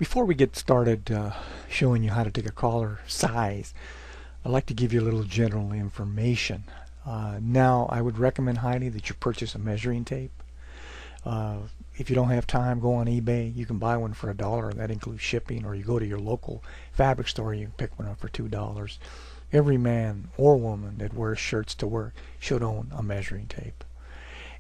Before we get started showing you how to take a collar size, I'd like to give you a little general information. Now, I would recommend highly that you purchase a measuring tape. If you don't have time, go on eBay. You can buy one for $1. That includes shipping, or you go to your local fabric store. You can pick one up for $2. Every man or woman that wears shirts to work should own a measuring tape.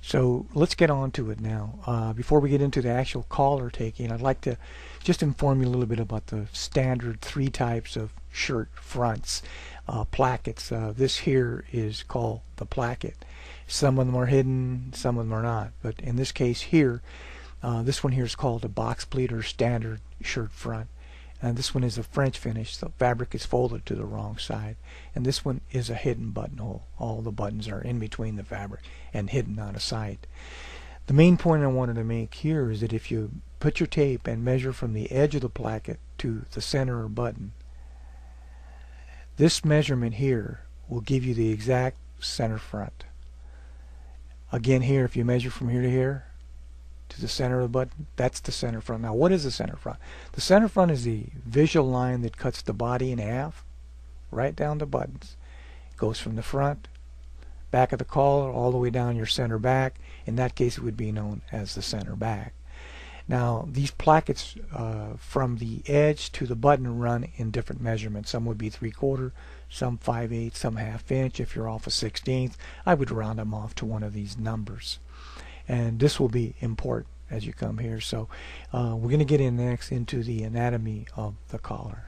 So let's get on to it now. Before we get into the actual collar taking, I'd like to just inform you a little bit about the standard 3 types of shirt fronts, plackets. This here is called the placket. Some of them are hidden, some of them are not. But in this case here, this one here is called a box pleat or standard shirt front. And this one is a French finish. The fabric is folded to the wrong side. And this one is a hidden buttonhole. All the buttons are in between the fabric and hidden out of sight. The main point I wanted to make here is that if you put your tape and measure from the edge of the placket to the center of button, this measurement here will give you the exact center front. Again, here, if you measure from here to here, to the center of the button, that's the center front. Now, what is the center front? The center front is the visual line that cuts the body in half, right down the buttons. It goes from the front, back of the collar, all the way down your center back. In that case, it would be known as the center back. Now, these plackets from the edge to the button run in different measurements. Some would be 3/4, some 5/8, some 1/2 inch. If you're off a 1/16, I would round them off to one of these numbers. And this will be important as you come here. So we're going to get in next into the anatomy of the collar.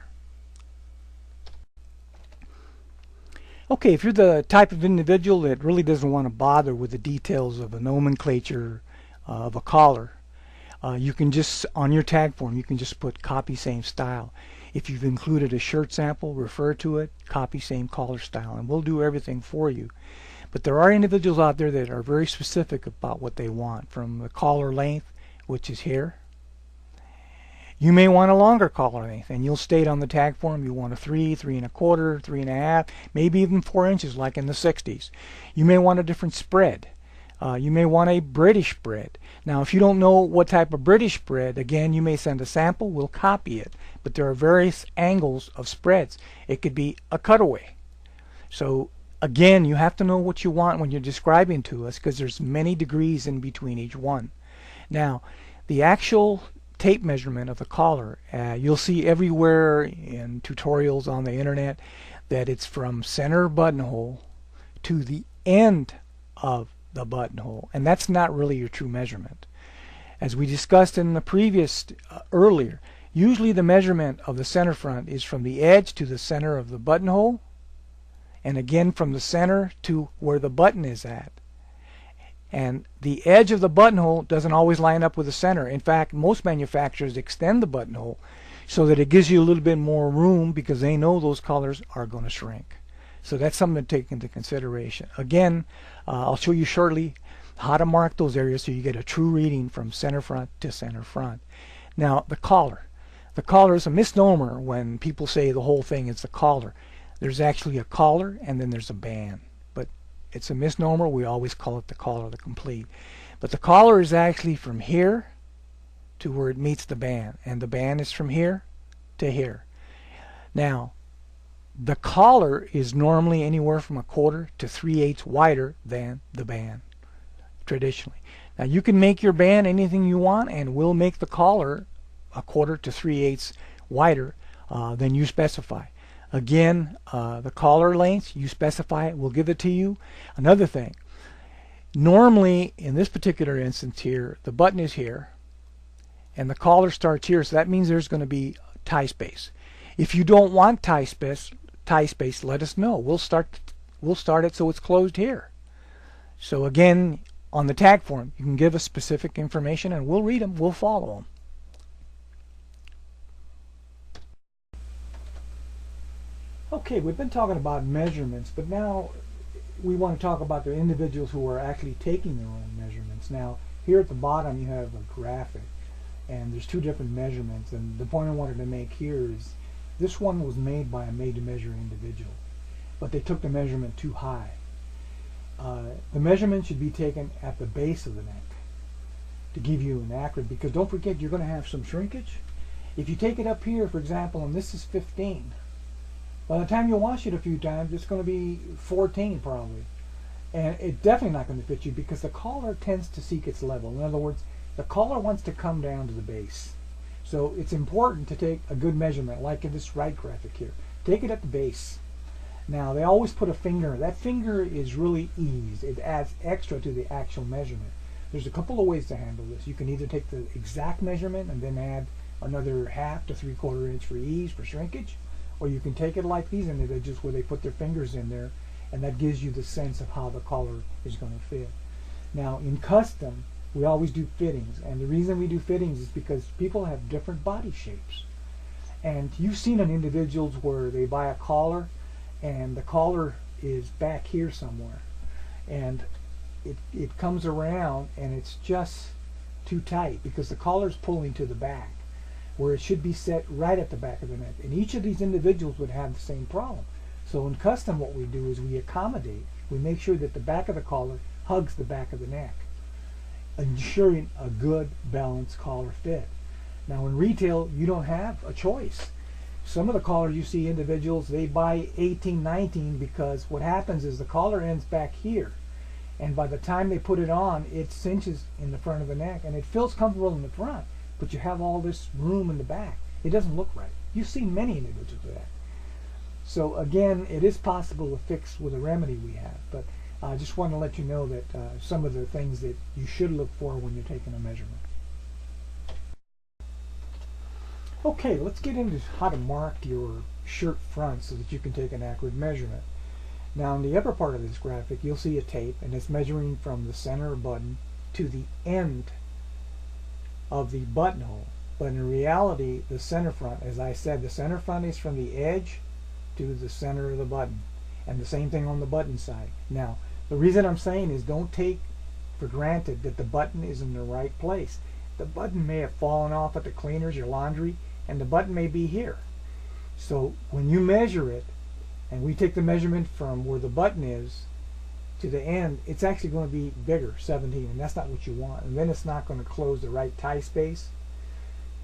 Okay, if you're the type of individual that really doesn't want to bother with the details of a nomenclature of a collar, you can just, on your tag form, you can just put copy same style. If you've included a shirt sample, refer to it, copy same collar style, and we'll do everything for you. But there are individuals out there that are very specific about what they want, from the collar length, which is here. You may want a longer collar length, and you'll state on the tag form you want a 3, 3 1/4, 3 1/2, maybe even 4 inches like in the 60s. You may want a different spread. You may want a British spread. Now, if you don't know what type of British spread, again, you may send a sample, we'll copy it. But there are various angles of spreads. It could be a cutaway. So again, you have to know what you want when you're describing to us, because there's many degrees in between each one. Now, the actual tape measurement of the collar, you'll see everywhere in tutorials on the internet that it's from center buttonhole to the end of the buttonhole, and that's not really your true measurement. As we discussed in the previous earlier, usually the measurement of the center front is from the edge to the center of the buttonhole, and again from the center to where the button is at. And the edge of the buttonhole doesn't always line up with the center. In fact, most manufacturers extend the buttonhole so that it gives you a little bit more room, because they know those collars are going to shrink. So that's something to take into consideration. Again, I'll show you shortly how to mark those areas so you get a true reading from center front to center front. Now, the collar. The collar is a misnomer when people say the whole thing is the collar. There's actually a collar and then there's a band. But it's a misnomer. We always call it the collar, the complete. But the collar is actually from here to where it meets the band. And the band is from here to here. Now, the collar is normally anywhere from 1/4 to 3/8 wider than the band, traditionally. Now, you can make your band anything you want, and we'll make the collar 1/4 to 3/8 wider than you specify. Again, the collar length, you specify it, we'll give it to you. Another thing, normally in this particular instance here, the button is here, and the collar starts here, so that means there's going to be tie space. If you don't want tie space, let us know. We'll start it so it's closed here. So again, on the tag form, you can give us specific information, and we'll read them, we'll follow them. Okay, we've been talking about measurements, but now we want to talk about the individuals who are actually taking their own measurements. Now, here at the bottom you have a graphic, and there's 2 different measurements, and the point I wanted to make here is this one was made by a made-to-measure individual, but they took the measurement too high. The measurement should be taken at the base of the neck to give you an accurate, because don't forget you're going to have some shrinkage, If you take it up here, for example, and this is 15, by the time you wash it a few times, it's going to be 14 probably. And it's definitely not going to fit you because the collar tends to seek its level. In other words, the collar wants to come down to the base. So it's important to take a good measurement, like in this right graphic here. Take it at the base. Now, they always put a finger. That finger is really eased. It adds extra to the actual measurement. There's a couple of ways to handle this. You can either take the exact measurement and then add another 1/2 to 3/4 inch for ease, for shrinkage, or you can take it like these individuals where they put their fingers in there, and that gives you the sense of how the collar is going to fit. Now, in custom, we always do fittings, and the reason we do fittings is because people have different body shapes. And you've seen on individuals where they buy a collar and the collar is back here somewhere, and it comes around and it's just too tight because the collar's pulling to the back where it should be set right at the back of the neck. And each of these individuals would have the same problem. So in custom, what we do is we accommodate. We make sure that the back of the collar hugs the back of the neck, ensuring a good balanced collar fit. Now in retail, you don't have a choice. Some of the collars you see individuals, they buy 18, 19 because what happens is the collar ends back here. And by the time they put it on, it cinches in the front of the neck and it feels comfortable in the front, but you have all this room in the back. It doesn't look right. You've seen many individuals with that. So again, it is possible to fix with a remedy we have, but I just want to let you know that some of the things that you should look for when you're taking a measurement. Okay, let's get into how to mark your shirt front so that you can take an accurate measurement. Now in the upper part of this graphic, you'll see a tape, and it's measuring from the center button to the end of the buttonhole. But in reality, the center front, as I said, the center front is from the edge to the center of the button, and the same thing on the button side. Now, the reason I'm saying is don't take for granted that the button is in the right place. The button may have fallen off at the cleaners, your laundry, and the button may be here. So when you measure it, and we take the measurement from where the button is to the end, it's actually going to be bigger, 17, and that's not what you want. And then it's not going to close the right tie space.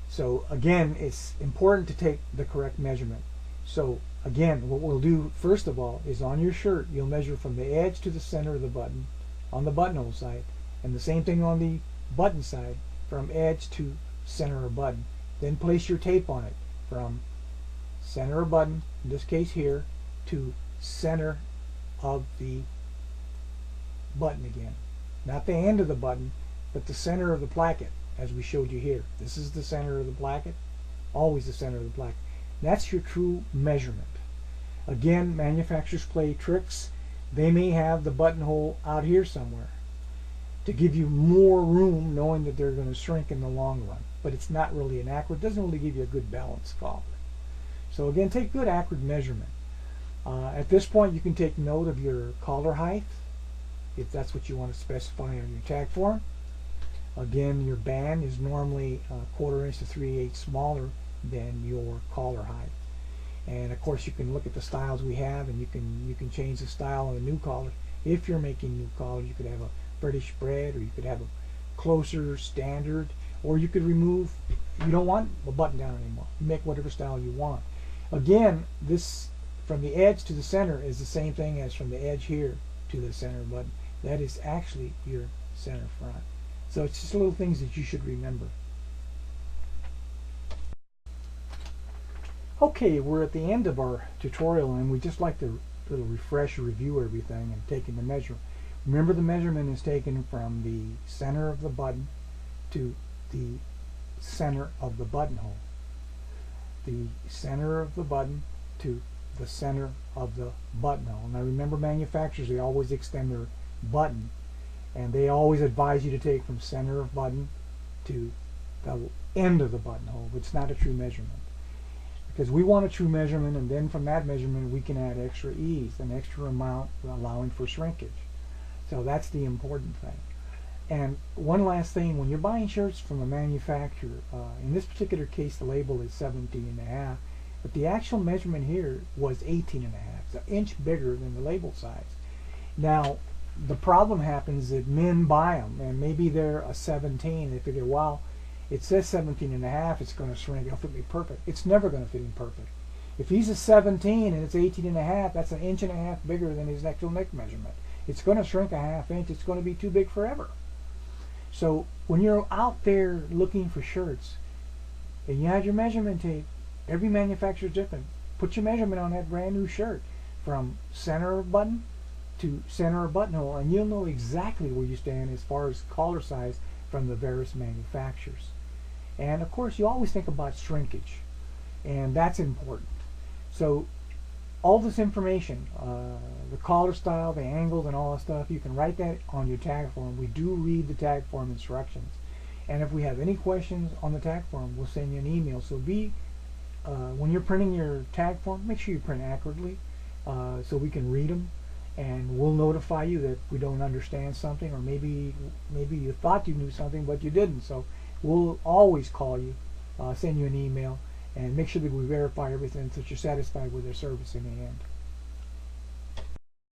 So again, it's important to take the correct measurement. So again, what we'll do first of all is on your shirt, you'll measure from the edge to the center of the button on the buttonhole side, and the same thing on the button side from edge to center of button. Then place your tape on it from center of button, in this case here, to center of the button again. Not the end of the button, but the center of the placket, as we showed you here. This is the center of the placket, always the center of the placket. That's your true measurement. Again, manufacturers play tricks. They may have the buttonhole out here somewhere to give you more room, knowing that they're going to shrink in the long run. But it's not really an accurate, doesn't really give you a good balanced collar. So again, take good accurate measurement. At this point, you can take note of your collar height, if that's what you want to specify on your tag form. Again, your band is normally 1/4 inch to 3/8 smaller than your collar height. And of course, you can look at the styles we have, and you can change the style on a new collar. If you're making new collars, you could have a British spread, or you could have a closer standard, or you could remove. You don't want a button down anymore. You make whatever style you want. Again, this from the edge to the center is the same thing as from the edge here to the center button. That is actually your center front. So it's just little things that you should remember. Okay, we're at the end of our tutorial, and we just like to little refresh or review everything and taking the measurement. Remember, the measurement is taken from the center of the button to the center of the buttonhole. The center of the button to the center of the buttonhole. Now remember, manufacturers, they always extend their button, and they always advise you to take from center of button to the end of the buttonhole, but it's not a true measurement. Because we want a true measurement, and then from that measurement we can add extra ease, an extra amount allowing for shrinkage. So that's the important thing. And one last thing, when you're buying shirts from a manufacturer, in this particular case the label is 17.5, but the actual measurement here was 18.5. It's an inch bigger than the label size. Now the problem happens that men buy them, and maybe they're a 17, and they figure, well, it says 17 and a half, it's going to shrink, it'll fit me perfect. It's never going to fit him perfect. If he's a 17 and it's 18 and a half, that's an inch and a half bigger than his actual neck measurement. It's going to shrink a half inch. It's going to be too big forever. So when you're out there looking for shirts and you have your measurement tape, every manufacturer is different. Put your measurement on that brand new shirt from center of button to center of buttonhole, and you'll know exactly where you stand as far as collar size from the various manufacturers. And of course, you always think about shrinkage, and that's important. So all this information, the collar style, the angles, and all that stuff, you can write that on your tag form. We do read the tag form instructions. And if we have any questions on the tag form, we'll send you an email. So when you're printing your tag form, make sure you print accurately so we can read them. And we'll notify you that we don't understand something, or maybe you thought you knew something, but you didn't. So we'll always call you, send you an email, and make sure that we verify everything so that you're satisfied with their service in the end.